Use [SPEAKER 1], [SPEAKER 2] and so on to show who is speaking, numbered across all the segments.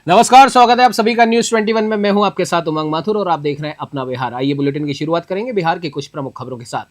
[SPEAKER 1] नमस्कार, स्वागत है आप सभी का न्यूज 21 में। मैं हूं आपके साथ उमंग माथुर और आप देख रहे हैं अपना बिहार। आइए बुलेटिन की शुरुआत करेंगे बिहार की कुछ प्रमुख खबरों के साथ।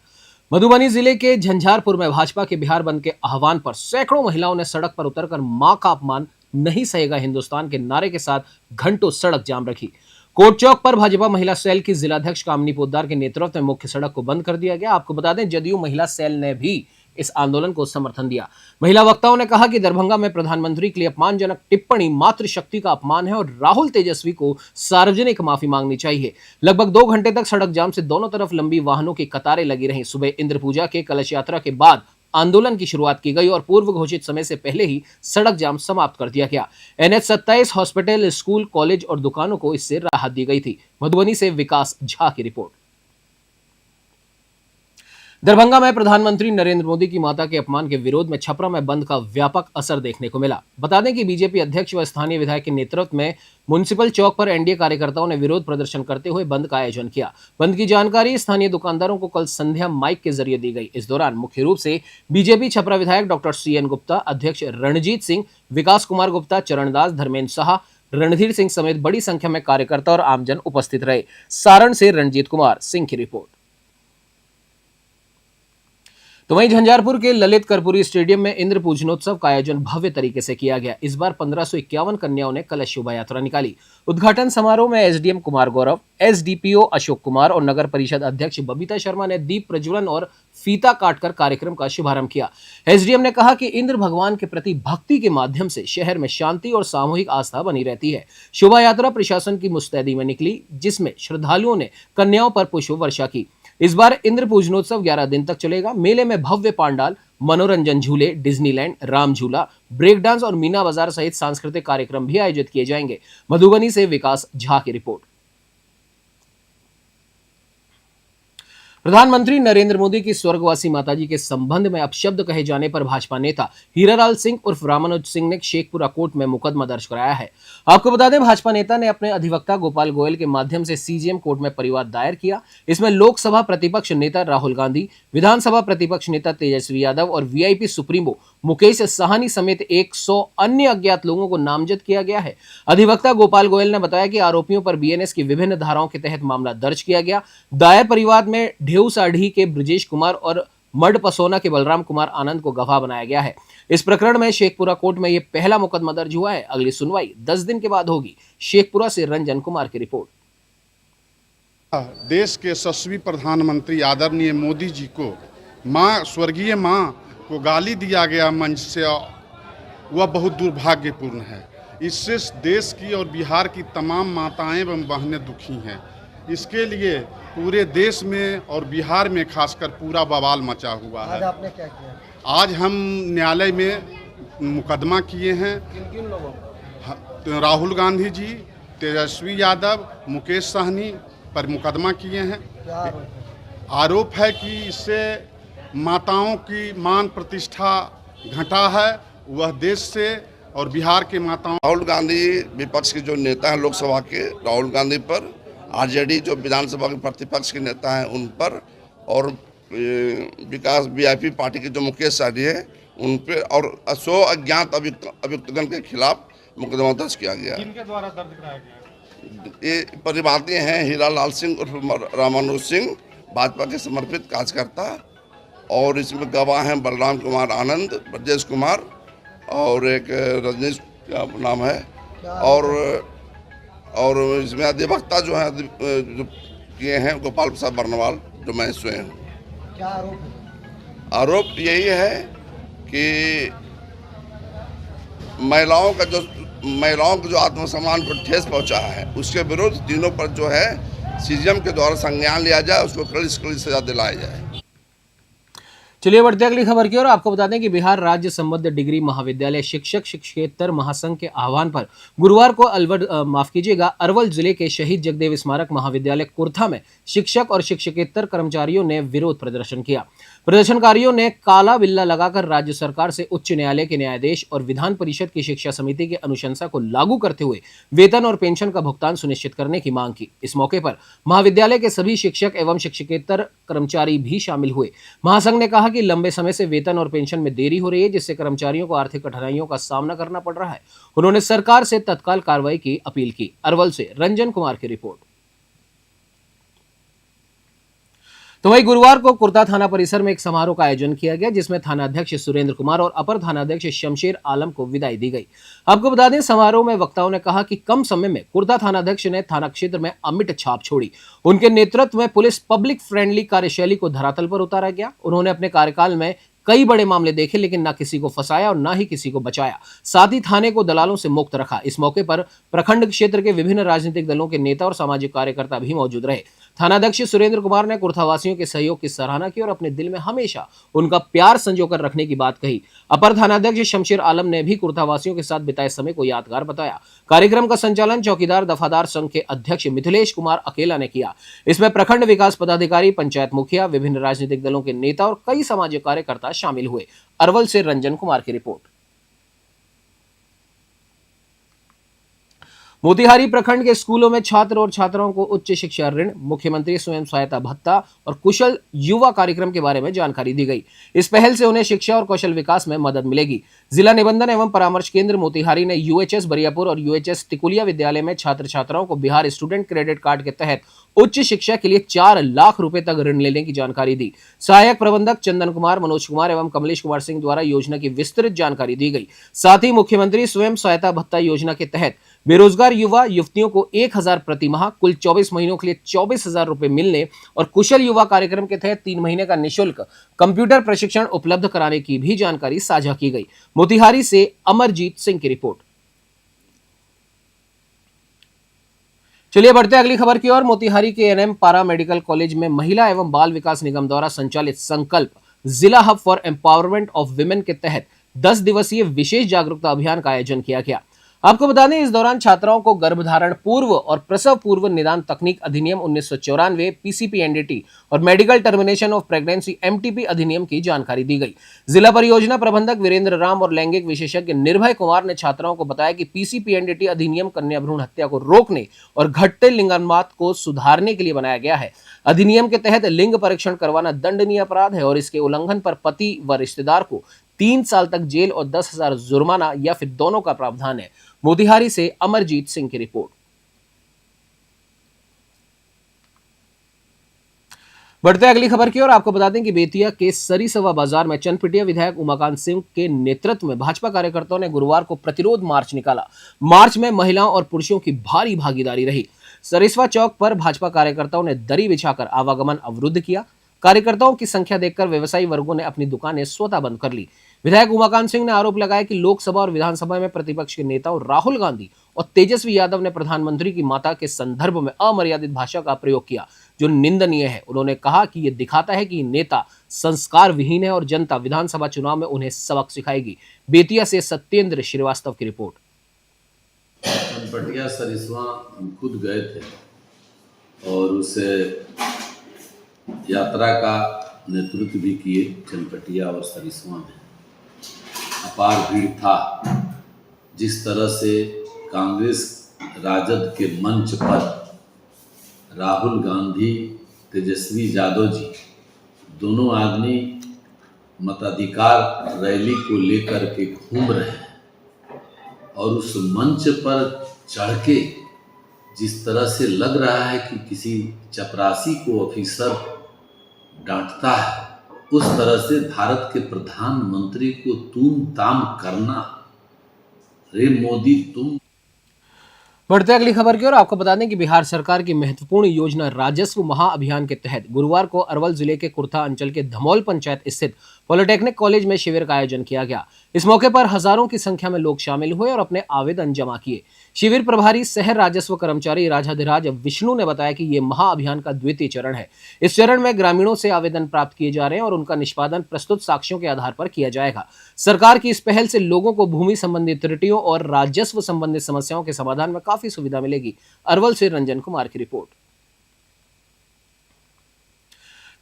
[SPEAKER 1] मधुबनी जिले के झंझारपुर में भाजपा के बिहार बंद के आह्वान पर सैकड़ों महिलाओं ने सड़क पर उतरकर मां का अपमान नहीं सहेगा हिंदुस्तान के नारे के साथ घंटों सड़क जाम रखी। कोर्ट चौक पर भाजपा महिला सेल की जिलाध्यक्ष कामनी पोद्दार के नेतृत्व में मुख्य सड़क को बंद कर दिया गया। आपको बता दें, जदयू महिला सेल ने भी इस आंदोलन को समर्थन दिया। महिला वक्ताओं ने कहा कि दरभंगा में प्रधानमंत्री के लिए अपमानजनक टिप्पणी मातृशक्ति का अपमान है और राहुल तेजस्वी को सार्वजनिक माफी मांगनी चाहिए। लगभग 2 घंटे तक सड़क जाम से दोनों तरफ लंबी वाहनों की कतारें लगी रहीं। सुबह इंद्र पूजा के कलश यात्रा के बाद आंदोलन की शुरुआत की गई और पूर्व घोषित समय से पहले ही सड़क जाम समाप्त कर दिया गया। NH 27 हॉस्पिटल, स्कूल, कॉलेज और दुकानों को इससे राहत दी गई थी। मधुबनी से विकास झा की रिपोर्ट। दरभंगा में प्रधानमंत्री नरेंद्र मोदी की माता के अपमान के विरोध में छपरा में बंद का व्यापक असर देखने को मिला। बता दें कि बीजेपी अध्यक्ष व स्थानीय विधायक के नेतृत्व में म्युनिसिपल चौक पर एनडीए कार्यकर्ताओं ने विरोध प्रदर्शन करते हुए बंद का आयोजन किया। बंद की जानकारी स्थानीय दुकानदारों को कल संध्या माइक के जरिए दी गई। इस दौरान मुख्य रूप से बीजेपी छपरा विधायक डॉक्टर CN गुप्ता, अध्यक्ष रणजीत सिंह, विकास कुमार गुप्ता, चरणदास, धर्मेंद्र शाह, रणधीर सिंह समेत बड़ी संख्या में कार्यकर्ता और आमजन उपस्थित रहे। सारण से रणजीत कुमार सिंह की रिपोर्ट। तो वहीं झंझारपुर के ललित कर्पूरी स्टेडियम में इंद्र पूजनोत्सव का आयोजन भव्य तरीके से किया गया। इस बार 1551 कन्याओं ने कलश शोभा यात्रा निकाली। उद्घाटन समारोह में SDM कुमार गौरव, SDPO अशोक कुमार और नगर परिषद अध्यक्ष बबीता शर्मा ने दीप प्रज्वलन और फीता काटकर कार्यक्रम का शुभारंभ किया। SDM ने कहा कि इंद्र भगवान के प्रति भक्ति के माध्यम से शहर में शांति और सामूहिक आस्था बनी रहती है। शोभा यात्रा प्रशासन की मुस्तैदी में निकली, जिसमें श्रद्धालुओं ने कन्याओं पर पुष्प वर्षा की। इस बार इंद्र पूजनोत्सव 11 दिन तक चलेगा। मेले में भव्य पांडाल, मनोरंजन झूले, डिज्नीलैंड, राम झूला, ब्रेक डांस और मीना बाजार सहित सांस्कृतिक कार्यक्रम भी आयोजित किए जाएंगे। मधुबनी से विकास झा की रिपोर्ट। प्रधानमंत्री नरेंद्र मोदी की स्वर्गवासी माताजी के संबंध में अपशब्द कहे जाने पर भाजपा नेता हीरालाल सिंह उर्फ रामानुज सिंह ने शेखपुरा कोर्ट में मुकदमा दर्ज कराया है। आपको बता दें, भाजपा नेता ने अपने अधिवक्ता गोपाल गोयल के माध्यम से CJM कोर्ट में परिवाद दायर किया। इसमें लोकसभा प्रतिपक्ष नेता राहुल गांधी, विधानसभा प्रतिपक्ष नेता तेजस्वी यादव और VIP सुप्रीमो मुकेश साहनी समेत 100 अन्य अज्ञात लोगों को नामजद किया गया है। अधिवक्ता गोपाल गोयल ने बताया कि आरोपियों पर BNS की विभिन्न धाराओं के तहत मामला दर्ज किया गया। दायर परिवाद में ढेउसाढ़ी के ब्रजेश कुमार और मड पसोना के बलराम कुमार आनंद को गवाह बनाया गया है। इस प्रकरण में शेखपुरा कोर्ट में यह पहला मुकदमा दर्ज हुआ है। अगली सुनवाई 10 दिन के बाद होगी। शेखपुरा से रंजन कुमार की रिपोर्ट।
[SPEAKER 2] देश के यशस्वी प्रधानमंत्री आदरणीय मोदी जी को स्वर्गीय मां को गाली दिया गया मंच से, वह बहुत दुर्भाग्यपूर्ण है। इससे देश की और बिहार की तमाम माताएं एवं बहनें दुखी हैं। इसके लिए पूरे देश में और बिहार में खासकर पूरा बवाल मचा हुआ है।
[SPEAKER 3] आज आपने क्या किया?
[SPEAKER 2] आज हम न्यायालय में मुकदमा किए हैं।
[SPEAKER 3] किन लोगों को?
[SPEAKER 2] राहुल गांधी जी, तेजस्वी यादव, मुकेश साहनी पर मुकदमा किए हैं।
[SPEAKER 3] क्या आरोप है?
[SPEAKER 2] आरोप है कि इससे माताओं की मान प्रतिष्ठा घटा है। वह देश से और बिहार के माताओं।
[SPEAKER 4] राहुल गांधी विपक्ष के जो नेता हैं लोकसभा के, राहुल गांधी पर, RJD जो विधानसभा के प्रतिपक्ष के नेता हैं उन पर, और विकास VIP पार्टी के जो मुकेश साहनी है उन पर, और 100 अज्ञात अभियुक्तगण के खिलाफ मुकदमा दर्ज किया गया।
[SPEAKER 3] किनके द्वारा दर्ज कराया गया?
[SPEAKER 4] ये परिवादी हैं हीरालाल सिंह उर्फ रामानुज सिंह, भाजपा के समर्पित कार्यकर्ता, और इसमें गवाह हैं बलराम कुमार आनंद, ब्रजेश कुमार और एक रजनीश का नाम है, और इसमें अधिवक्ता जो है जो किए हैं गोपाल प्रसाद बर्नवाल, जो मैं स्वयं हूँ।
[SPEAKER 3] क्या आरोप है?
[SPEAKER 4] आरोप यही है कि महिलाओं को जो आत्मसम्मान को ठेस पहुंचा है, उसके विरुद्ध तीनों पर जो है CJM के द्वारा संज्ञान लिया जाए, उसको कड़ी से कड़ी सजा दिलाई जाए।
[SPEAKER 1] चलिए बढ़ते अगली खबर की ओर। आपको बता दें कि बिहार राज्य संबद्ध डिग्री महाविद्यालय शिक्षक शिक्षकेतर महासंघ के आह्वान पर गुरुवार को अरवल जिले के शहीद जगदेव स्मारक महाविद्यालय कुर्था में शिक्षक और शिक्षकेतर कर्मचारियों ने विरोध प्रदर्शन किया। प्रदर्शनकारियों ने काला बिल्ला लगाकर राज्य सरकार से उच्च न्यायालय के न्यायाधीश और विधान परिषद की शिक्षा समिति की अनुशंसा को लागू करते हुए वेतन और पेंशन का भुगतान सुनिश्चित करने की मांग की। इस मौके पर महाविद्यालय के सभी शिक्षक एवं शिक्षकेतर कर्मचारी भी शामिल हुए। महासंघ ने कहा कि लंबे समय से वेतन और पेंशन में देरी हो रही है, जिससे कर्मचारियों को आर्थिक कठिनाइयों का सामना करना पड़ रहा है। उन्होंने सरकार से तत्काल कार्रवाई की अपील की। अरवल से रंजन कुमार की रिपोर्ट। तो वही गुरुवार को कुर्ता थाना परिसर में एक समारोह का आयोजन किया गया, जिसमें थाना अध्यक्ष सुरेंद्र कुमार और अपर थाना अध्यक्ष शमशेर आलम को विदाई दी गई। आपको बता दें, समारोह में वक्ताओं ने कहा कि कम समय में कुर्ता थाना अध्यक्ष ने थाना क्षेत्र में अमिट छाप छोड़ी। उनके नेतृत्व में पुलिस पब्लिक फ्रेंडली कार्यशैली को धरातल पर उतारा गया। उन्होंने अपने कार्यकाल में कई बड़े मामले देखे, लेकिन न किसी को फंसाया और न ही किसी को बचाया। साथ ही थाने को दलालों से मुक्त रखा। इस मौके पर प्रखंड क्षेत्र के विभिन्न राजनीतिक दलों के नेता और सामाजिक कार्यकर्ता भी मौजूद रहे। थानाध्यक्ष सुरेंद्र कुमार ने कुर्थावासियों के सहयोग की सराहना की और अपने दिल में हमेशा उनका प्यार संजोकर रखने की बात कही। अपर थानाध्यक्ष शमशेर आलम ने भी कुर्थावासियों के साथ बिताए समय को यादगार बताया। कार्यक्रम का संचालन चौकीदार दफादार संघ के अध्यक्ष मिथिलेश कुमार अकेला ने किया। इसमें प्रखंड विकास पदाधिकारी, पंचायत मुखिया, विभिन्न राजनीतिक दलों के नेता और कई सामाजिक कार्यकर्ता शामिल हुए। अरवल से रंजन कुमार की रिपोर्ट। मोतिहारी प्रखंड के स्कूलों में छात्र और छात्राओं को उच्च शिक्षा ऋण, मुख्यमंत्री स्वयं सहायता भत्ता और कुशल युवा कार्यक्रम के बारे में जानकारी दी गई। इस पहल से उन्हें शिक्षा और कौशल विकास में मदद मिलेगी। जिला निबंधन एवं परामर्श केंद्र मोतिहारी ने यूएचएस बरियापुर और यूएचएस टिकुलिया विद्यालय में छात्र छात्राओं को बिहार स्टूडेंट क्रेडिट कार्ड के तहत उच्च शिक्षा के लिए 4 लाख रुपए तक ऋण लेने की जानकारी दी। सहायक प्रबंधक चंदन कुमार, मनोज कुमार एवं कमलेश कुमार सिंह द्वारा योजना की विस्तृत जानकारी दी गई। साथ ही मुख्यमंत्री स्वयं सहायता भत्ता योजना के तहत बेरोजगार युवा युवतियों को 1000 प्रति माह कुल 24 महीनों के लिए 24,000 रुपए मिलने और कुशल युवा कार्यक्रम के तहत 3 महीने का निःशुल्क कंप्यूटर प्रशिक्षण उपलब्ध कराने की भी जानकारी साझा की गई। मोतिहारी से अमरजीत सिंह की रिपोर्ट। चलिए बढ़ते अगली खबर की ओर। मोतिहारी के एनएम पारा मेडिकल कॉलेज में महिला एवं बाल विकास निगम द्वारा संचालित संकल्प जिला hub for empowerment of women के तहत 10 दिवसीय विशेष जागरूकता अभियान का आयोजन किया गया। आपको बता दें, इस दौरान छात्राओं को गर्भधारण पूर्व और प्रसव पूर्व निदान तकनीक अधिनियम 1994, पीसीपीएनडीटी और medical termination of pregnancy MTP अधिनियम की जानकारी दी गई। जिला परियोजना प्रबंधक वीरेंद्र राम और लैंगिक विशेषज्ञ निर्भय कुमार ने छात्राओं को बताया कि पीसीपीएनडीटी अधिनियम कन्या भ्रूण हत्या को रोकने और घटते लिंगानुपात को सुधारने के लिए बनाया गया है। अधिनियम के तहत लिंग परीक्षण करवाना दंडनीय अपराध है और इसके उल्लंघन पर पति व रिश्तेदार को 3 साल तक जेल और 10,000 जुर्माना या फिर दोनों का प्रावधान है। मोतिहारी से अमरजीत सिंह की रिपोर्ट। बढ़ते अगली खबर की ओर। आपको बता दें कि बेतिया के सरीसवा बाजार में चनपटिया विधायक उमाकांत सिंह के नेतृत्व में भाजपा कार्यकर्ताओं ने गुरुवार को प्रतिरोध मार्च निकाला। मार्च में महिलाओं और पुरुषों की भारी भागीदारी रही। सरिस्वा चौक पर भाजपा कार्यकर्ताओं ने दरी बिछाकर आवागमन अवरुद्ध किया। कार्यकर्ताओं की संख्या देखकर व्यवसायी वर्गों ने अपनी दुकानें स्वतः बंद कर ली। विधायक उमाकांत सिंह ने आरोप लगाया कि लोकसभा और विधानसभा में प्रतिपक्ष के नेताओं राहुल गांधी और तेजस्वी यादव ने प्रधानमंत्री की माता के संदर्भ में अमर्यादित भाषा का प्रयोग किया, जो निंदनीय है। उन्होंने कहा कि यह दिखाता है कि नेता संस्कार विहीन है और जनता विधानसभा चुनाव में उन्हें सबक सिखाएगी। बेतिया से सत्येंद्र श्रीवास्तव की रिपोर्ट।
[SPEAKER 5] चनपटिया सरिस्वा हम खुद गए थे और उसे यात्रा का नेतृत्व भी किए। चनपटिया और सरिस्वा में अपार भीड़ था। जिस तरह से कांग्रेस राजद के मंच पर राहुल गांधी, तेजस्वी यादव जी दोनों आदमी मताधिकार रैली को लेकर के घूम रहे हैं और उस मंच पर चढ़ के जिस तरह से लग रहा है कि किसी चपरासी को ऑफिसर डांटता है, उस तरह से भारत के प्रधानमंत्री को तुम ताम करना, रे मोदी तुम।
[SPEAKER 1] बढ़ते अगली खबर की ओर। आपको बता दें कि बिहार सरकार की महत्वपूर्ण योजना राजस्व महाअभियान के तहत गुरुवार को अरवल जिले के कुर्था अंचल के धमौल पंचायत स्थित पॉलिटेक्निक कॉलेज में शिविर का आयोजन किया गया। इस मौके पर हजारों की संख्या में लोग शामिल हुए और अपने आवेदन जमा किए। शिविर प्रभारी शहर राजस्व कर्मचारी राजाधिराज विष्णु ने बताया कि ये महाअभियान का द्वितीय चरण है। इस चरण में ग्रामीणों से आवेदन प्राप्त किए जा रहे हैं और उनका निष्पादन प्रस्तुत साक्ष्यों के आधार पर किया जाएगा। सरकार की इस पहल से लोगों को भूमि संबंधी त्रुटियों और राजस्व संबंधित समस्याओं के समाधान में काफी सुविधा मिलेगी। अरवल से रंजन कुमार की रिपोर्ट।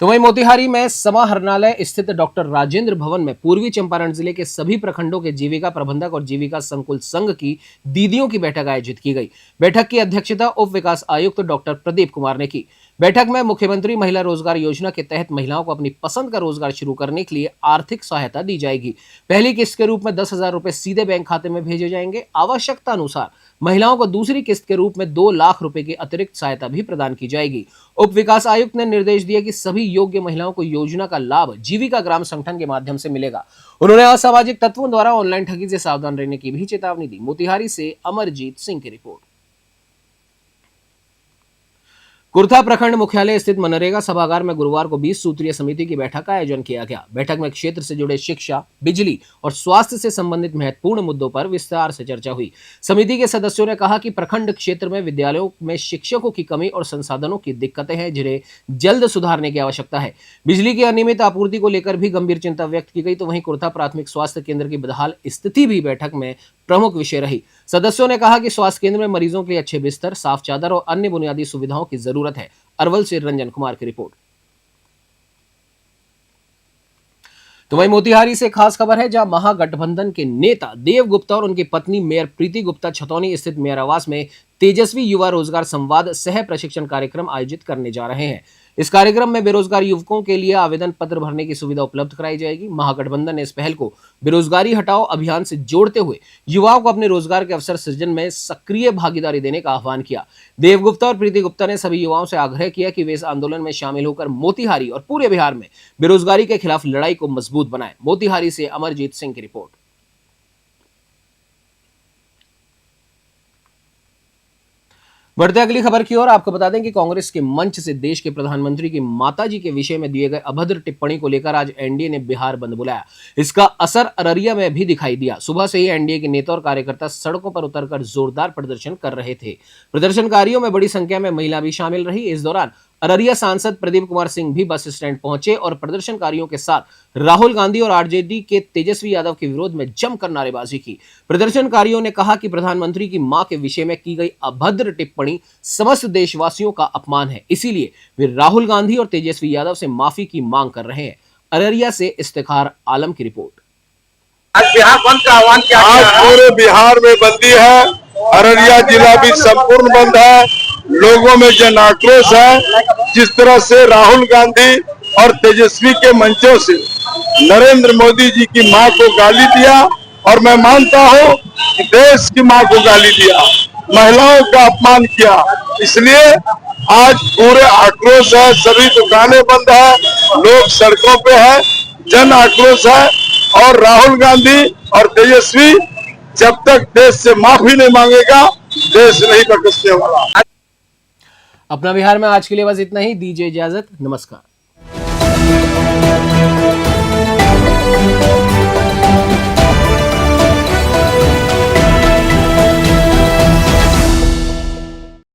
[SPEAKER 1] तो वहीं मोतिहारी में समाहरणालय स्थित डॉक्टर राजेंद्र भवन में पूर्वी चंपारण जिले के सभी प्रखंडों के जीविका प्रबंधक और जीविका संकुल संघ की दीदियों की बैठक आयोजित की गई। बैठक की अध्यक्षता उप विकास आयुक्त डॉक्टर प्रदीप कुमार ने की। बैठक में मुख्यमंत्री महिला रोजगार योजना के तहत महिलाओं को अपनी पसंद का रोजगार शुरू करने के लिए आर्थिक सहायता दी जाएगी। पहली किस्त के रूप में 10,000 रुपए सीधे बैंक खाते में भेजे जाएंगे। आवश्यकता अनुसार महिलाओं को दूसरी किस्त के रूप में 2 लाख रुपए की अतिरिक्त सहायता भी प्रदान की जाएगी। उप विकास आयुक्त ने निर्देश दिया कि सभी योग्य महिलाओं को योजना का लाभ जीविका ग्राम संगठन के माध्यम से मिलेगा। उन्होंने असामाजिक तत्वों द्वारा ऑनलाइन ठगी से सावधान रहने की भी चेतावनी दी। मोतिहारी से अमरजीत सिंह की रिपोर्ट। कुर्था प्रखंड मुख्यालय स्थित मनरेगा सभागार में गुरुवार को 20 सूत्रीय समिति की बैठक का आयोजन किया गया। बैठक में क्षेत्र से जुड़े शिक्षा, बिजली और स्वास्थ्य से संबंधित महत्वपूर्ण मुद्दों पर विस्तार से चर्चा हुई। समिति के सदस्यों ने कहा कि प्रखंड क्षेत्र में विद्यालयों में शिक्षकों की कमी और संसाधनों की दिक्कतें हैं, जिन्हें जल्द सुधारने की आवश्यकता है। बिजली की अनियमित आपूर्ति को लेकर भी गंभीर चिंता व्यक्त की गई। तो वहीं कुर्था प्राथमिक स्वास्थ्य केंद्र की बदहाल स्थिति भी बैठक में प्रमुख विषय रही। सदस्यों ने कहा कि स्वास्थ्य केंद्र में मरीजों के लिए अच्छे बिस्तर, साफ चादर और अन्य बुनियादी सुविधाओं की जरूरत है। अरवल से रंजन कुमार की रिपोर्ट। तो वहीं मोतिहारी से खास खबर है, जहां महागठबंधन के नेता देव गुप्ता और उनकी पत्नी मेयर प्रीति गुप्ता छतौनी स्थित मेयर आवास में तेजस्वी युवा रोजगार संवाद सह प्रशिक्षण कार्यक्रम आयोजित करने जा रहे हैं। इस कार्यक्रम में बेरोजगार युवकों के लिए आवेदन पत्र भरने की सुविधा उपलब्ध कराई जाएगी। महागठबंधन ने इस पहल को बेरोजगारी हटाओ अभियान से जोड़ते हुए युवाओं को अपने रोजगार के अवसर सृजन में सक्रिय भागीदारी देने का आह्वान किया। देव गुप्ता और प्रीति गुप्ता ने सभी युवाओं से आग्रह किया कि वे इस आंदोलन में शामिल होकर मोतिहारी और पूरे बिहार में बेरोजगारी के खिलाफ लड़ाई को मजबूत बनाएं। मोतिहारी से अमरजीत सिंह की रिपोर्ट। बढ़ते अगली खबर की ओर। आपको बता दें कि कांग्रेस के मंच से देश के प्रधानमंत्री की माताजी के विषय में दिए गए अभद्र टिप्पणी को लेकर आज एनडीए ने बिहार बंद बुलाया। इसका असर अररिया में भी दिखाई दिया। सुबह से ही एनडीए के नेता और कार्यकर्ता सड़कों पर उतरकर जोरदार प्रदर्शन कर रहे थे। प्रदर्शनकारियों में बड़ी संख्या में महिला भी शामिल रही। इस दौरान अररिया सांसद प्रदीप कुमार सिंह भी बस स्टैंड पहुंचे और प्रदर्शनकारियों के साथ राहुल गांधी और आरजेडी के तेजस्वी यादव के विरोध में जमकर नारेबाजी की। प्रदर्शनकारियों ने कहा कि प्रधानमंत्री की मां के विषय में की गई अभद्र टिप्पणी समस्त देशवासियों का अपमान है, इसीलिए वे राहुल गांधी और तेजस्वी यादव से माफी की मांग कर रहे हैं। अररिया से इफ्तिखार आलम की रिपोर्ट।
[SPEAKER 6] आज बिहार बंद का आह्वान किया गया है। आज पूरे बिहार में बंदी है। अररिया जिला भी संपूर्ण बंद है। लोगों में जन आक्रोश है। जिस तरह से राहुल गांधी और तेजस्वी के मंचों से नरेंद्र मोदी जी की मां को गाली दिया, और मैं मानता हूं कि देश की मां को गाली दिया, महिलाओं का अपमान किया, इसलिए आज पूरे आक्रोश है। सभी दुकानें बंद है, लोग सड़कों पे है, जन आक्रोश है। और राहुल गांधी और तेजस्वी जब तक देश से माफी नहीं मांगेगा, देश नहीं बख्शने वाला।
[SPEAKER 1] अपना बिहार में आज के लिए बस इतना ही। दीजिए इजाजत, नमस्कार।